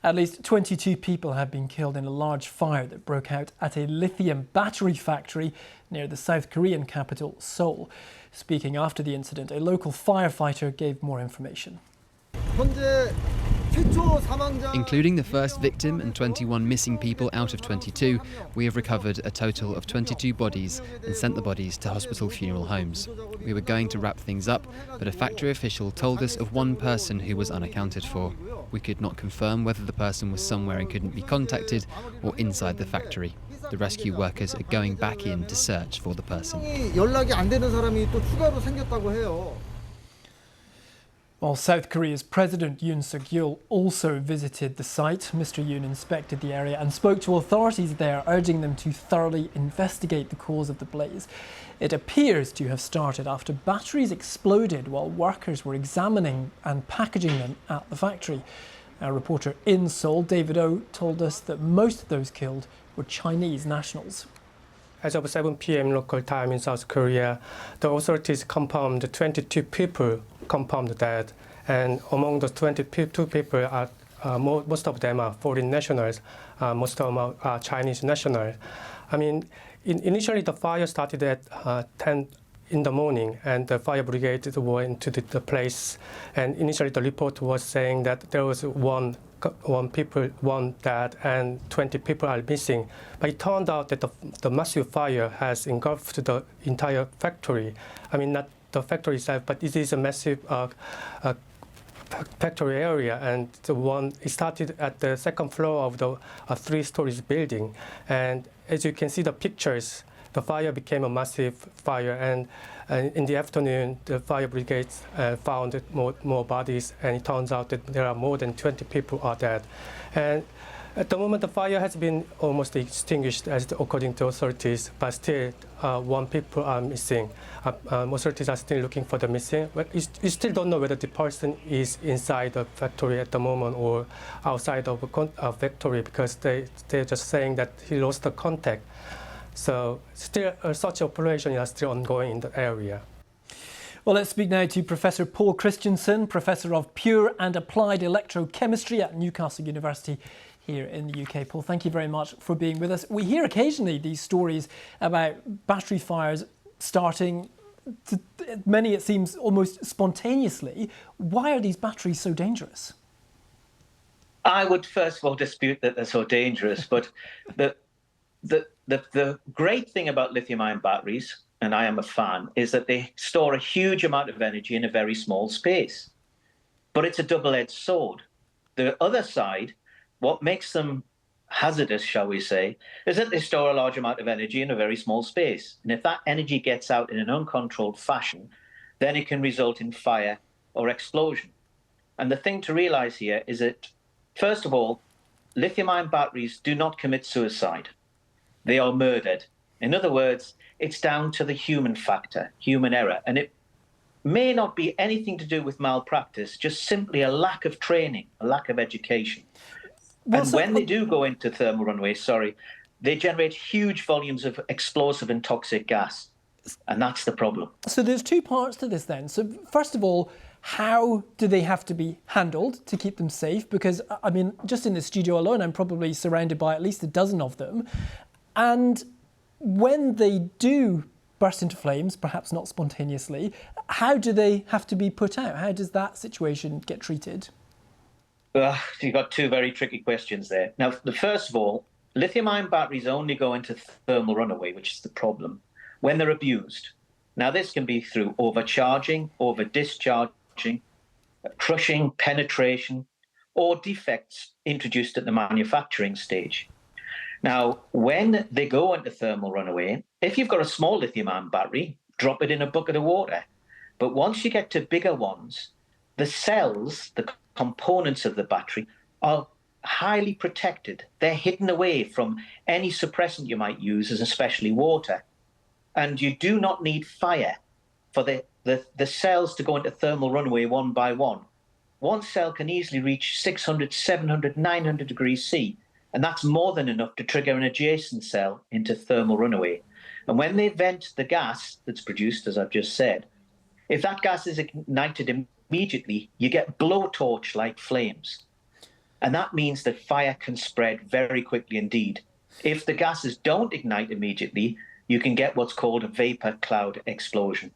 At least 22 people have been killed in a large fire that broke out at a lithium battery factory near the South Korean capital, Seoul. Speaking after the incident, a local firefighter gave more information. Including the first victim and 21 missing people out of 22, we have recovered a total of 22 bodies and sent the bodies to hospital funeral homes. We were going to wrap things up, but a factory official told us of one person who was unaccounted for. We could not confirm whether the person was somewhere and couldn't be contacted or inside the factory. The rescue workers are going back in to search for the person. While South Korea's President Yoon Suk-yeol also visited the site, Mr. Yoon inspected the area and spoke to authorities there, urging them to thoroughly investigate the cause of the blaze. It appears to have started after batteries exploded while workers were examining and packaging them at the factory. Our reporter in Seoul, David O, told us that most of those killed were Chinese nationals. As of 7 p.m. local time in South Korea, the authorities confirmed 22 people confirmed dead, and among the 22 people, most of them are foreign nationals, most of them are Chinese nationals. I mean, initially the fire started at 10 in the morning, and the fire brigade went to the place, and initially the report was saying that there was one dead and 20 people are missing. But it turned out that the massive fire has engulfed the entire factory. I mean, not the factory itself, but it is a massive factory area, and it started at the second floor of the 3-story building. And as you can see the pictures, the fire became a massive fire, and in the afternoon, the fire brigades found more bodies, and it turns out that there are more than 20 people are dead. And at the moment, the fire has been almost extinguished, according to authorities, but still, one people are missing. Authorities are still looking for the missing. But we still don't know whether the person is inside the factory at the moment or outside of a factory, because they're just saying that he lost the contact. So still, such operations are still ongoing in the area. Well, let's speak now to Professor Paul Christensen, Professor of Pure and Applied Electrochemistry at Newcastle University here in the UK. Paul, thank you very much for being with us. We hear occasionally these stories about battery fires starting, many it seems almost spontaneously. Why are these batteries so dangerous? I would first of all dispute that they're so dangerous, but the great thing about lithium-ion batteries, and I am a fan, is that they store a huge amount of energy in a very small space. But it's a double-edged sword. The other side, what makes them hazardous, shall we say, is that they store a large amount of energy in a very small space. And if that energy gets out in an uncontrolled fashion, then it can result in fire or explosion. And the thing to realize here is that, first of all, lithium-ion batteries do not commit suicide. They are murdered. In other words, it's down to the human factor, human error. And it may not be anything to do with malpractice, just simply a lack of training, a lack of education. And when they do go into thermal runways, they generate huge volumes of explosive and toxic gas. And that's the problem. So there's two parts to this then. So first of all, how do they have to be handled to keep them safe? Because, I mean, just in the studio alone, I'm probably surrounded by at least a dozen of them. And when they do burst into flames, perhaps not spontaneously, how do they have to be put out? How does that situation get treated? You've got two very tricky questions there. Now, first of all, lithium-ion batteries only go into thermal runaway, which is the problem, when they're abused. Now, this can be through overcharging, over-discharging, crushing, penetration, or defects introduced at the manufacturing stage. Now, when they go into thermal runaway, if you've got a small lithium-ion battery, drop it in a bucket of water. But once you get to bigger ones, the cells, the components of the battery, are highly protected. They're hidden away from any suppressant you might use, especially water. And you do not need fire for the cells to go into thermal runaway one by one. One cell can easily reach 600, 700, 900 degrees C. And that's more than enough to trigger an adjacent cell into thermal runaway. And when they vent the gas that's produced, as I've just said, if that gas is ignited immediately, you get blowtorch-like flames. And that means that fire can spread very quickly indeed. If the gases don't ignite immediately, you can get what's called a vapor cloud explosion.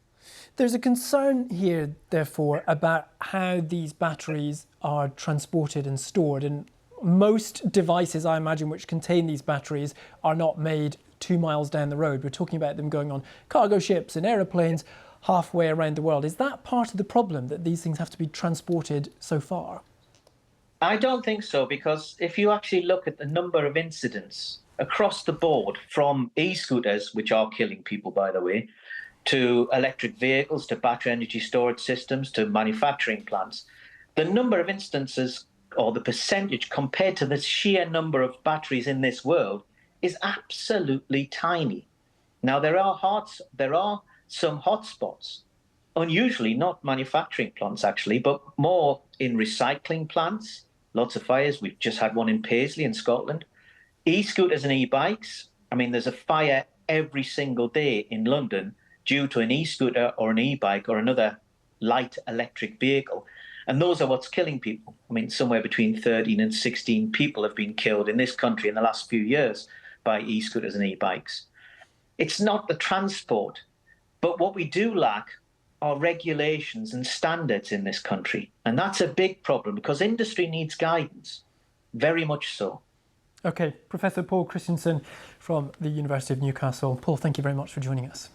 There's a concern here, therefore, about how these batteries are transported and stored. And most devices, I imagine, which contain these batteries are not made 2 miles down the road. We're talking about them going on cargo ships and aeroplanes halfway around the world. Is that part of the problem, that these things have to be transported so far? I don't think so, because if you actually look at the number of incidents across the board, from e-scooters, which are killing people, by the way, to electric vehicles, to battery energy storage systems, to manufacturing plants, the number of instances or the percentage compared to the sheer number of batteries in this world is absolutely tiny. Now, there are some hotspots, unusually not manufacturing plants actually, but more in recycling plants. Lots of fires. We've just had one in Paisley in Scotland. E-scooters and e-bikes. I mean, there's a fire every single day in London due to an e-scooter or an e-bike or another light electric vehicle. And those are what's killing people. I mean, somewhere between 13 and 16 people have been killed in this country in the last few years by e-scooters and e-bikes. It's not the transport, but what we do lack are regulations and standards in this country. And that's a big problem, because industry needs guidance, very much so. OK, Professor Paul Christensen from the University of Newcastle. Paul, thank you very much for joining us.